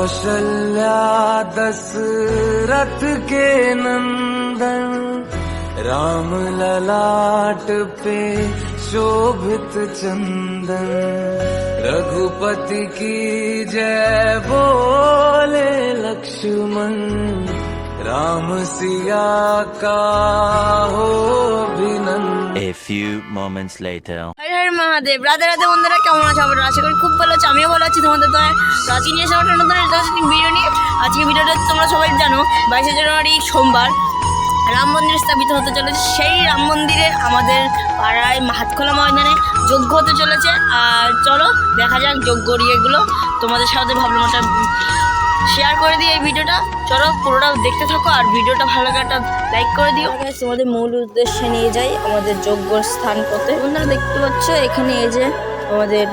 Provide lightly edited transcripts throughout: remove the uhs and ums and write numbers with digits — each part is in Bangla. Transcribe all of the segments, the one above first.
कौशल्या दशरथ के नंदन, राम ललाट पे शोभित चंदन, रघुपति की जय बोले लक्ष्मण, राम सिया का हो अभिनंदन। A few moments later. Har Har Mahadev. Radhe Radhe বন্ধুরা, কেমন আছো? আমরা আশা করি খুব ভালো আছি। আমিও ভালো আছি। তোমাদের তো প্রাচীন নিয়ে এসে একটা নতুন ভিডিও নিয়ে। আজকে ভিডিওটা তোমরা সবাই জানো 22শে জানুয়ারি সোমবার রাম মন্দির স্থাপিত হতে চলেছে। সেই রাম মন্দিরে আমাদের পাড়ায় হাতখোলা ময়দানে যজ্ঞ হতে চলেছে। আর চলো দেখা যাক যজ্ঞর ইয়েগুলো। তোমাদের সাথে ভাবলাম ওটা শেয়ার করে দিই এই ভিডিওটা। চলো পুরোটা দেখতে থাকো, আর ভিডিওটা ভালো লাগে একটা লাইক করে দিও। তোমাদের মূল উদ্দেশ্যে নিয়ে যাই আমাদের যজ্ঞর স্থান পথে। তোমরা দেখতে পাচ্ছ এখানে এই যে আমাদের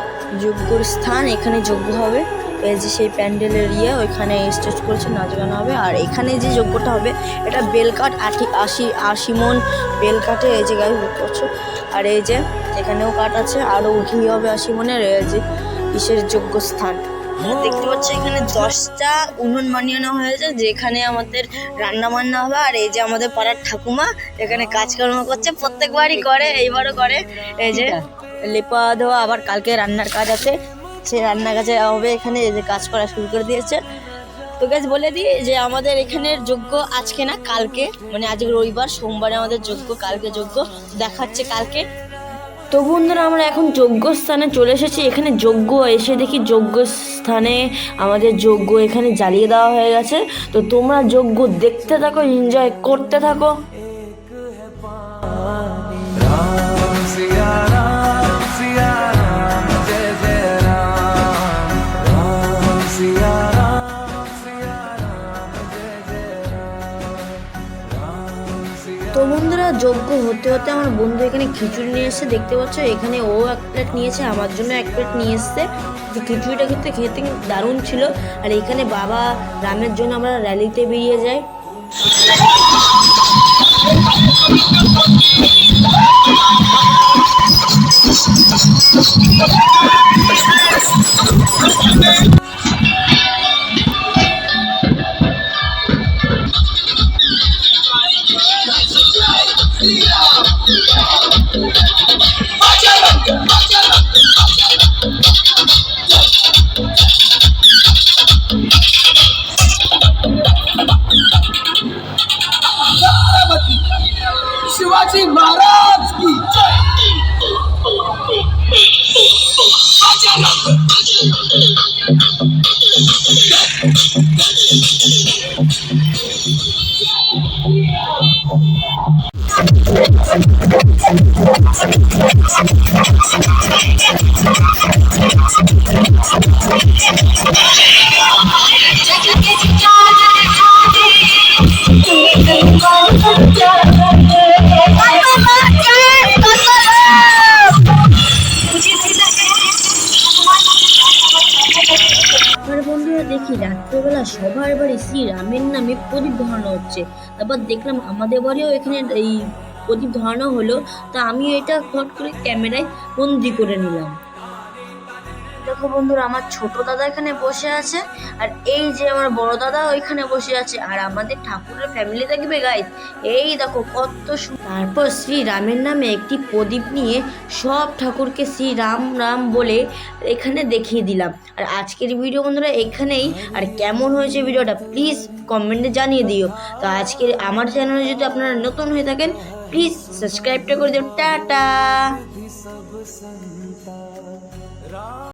যজ্ঞর স্থান, এখানে যজ্ঞ হবে। এই যে সেই প্যান্ডেলের ওইখানে স্টেজ করেছে, নাচ গান হবে। আর এখানে যে যজ্ঞটা হবে এটা বেলকাঠ 80 মণ বেলকাঠে, এই যে গাছ দেখতে পাচ্ছ। আর এই যে এখানেও কাঠ আছে, আরও ঘি হবে 80 মণের। এই যে কিসের যজ্ঞ স্থান দেখতে পাচ্ছ, এখানে 10টা উনুন বানিয়ে নেওয়া হয়েছে যেখানে আমাদের রান্না বান্না হবে। আর এই যে আমাদের পাড়ার ঠাকুমা এখানে কাজকর্ম করছে, প্রত্যেকবারই করে, এইবারও করে। এই যে লেপা দেওয়া, আবার কালকে রান্নার কাজ আছে, সে রান্নার কাজে হবে। এখানে এই যে কাজ করা শুরু করে দিয়েছে। তো গাছ বলে দিই যে আমাদের এখানের যজ্ঞ আজকে না কালকে, মানে আজকে রবিবার, সোমবারে আমাদের যজ্ঞ, কালকে যজ্ঞ দেখাচ্ছে কালকে। তো বন্ধুরা আমরা এখন যজ্ঞ স্থানে চলে এসেছি। এখানে যজ্ঞ এসে দেখি যজ্ঞ স্থানে আমাদের যজ্ঞ এখানে জ্বালিয়ে দেওয়া হয়ে গেছে। তো তোমরা যজ্ঞ দেখতে থাকো, এনজয় করতে থাকো। তো বন্ধুরা যজ্ঞ হতে হতে আমার বন্ধু এখানে খিচুড়ি নিয়ে এসছে, দেখতে পাচ্ছ। এখানে ও 1 প্লেট নিয়েছে, আমার জন্য 1 প্লেট নিয়ে এসছে। খিচুড়িটা খেতে দারুণ ছিল। আর এখানে বাবা রামের জন্য আমরা র্যালিতে বেরিয়ে যাই। शिवाजी महाराज की বন্ধুরা দেখি রাত্রেবেলা সবার বাড়ি শ্রী রামের নামে প্রদীপ ধরানো হচ্ছে। তারপর দেখলাম আমাদের বাড়িও এখানে এই প্রদীপ ধরানো হলো। তা আমি এটা ফট করে ক্যামেরায় বন্দি করে নিলাম। দেখো বন্ধুরা আমার ছোট দাদা এখানে বসে আছে, আর এই যে আমার বড় দাদা ওইখানে বসে আছে। আর আমাদের ঠাকুরের ফ্যামিলি দেখবে গাইস, এই দেখো কত। তারপর শ্রী রামের নামে একটি প্রদীপ নিয়ে সব ঠাকুরকে শ্রী রাম রাম বলে এখানে দেখিয়ে দিলাম। আর আজকের ভিডিও বন্ধুরা এখানেই। আর কেমন হয়েছে ভিডিওটা প্লিজ কমেন্টে জানিয়ে দিও। তো আজকের আমার চ্যানেলে যদি আপনারা নতুন হয়ে থাকেন প্লিজ সাবস্ক্রাইবটা করে দিও। টাটা।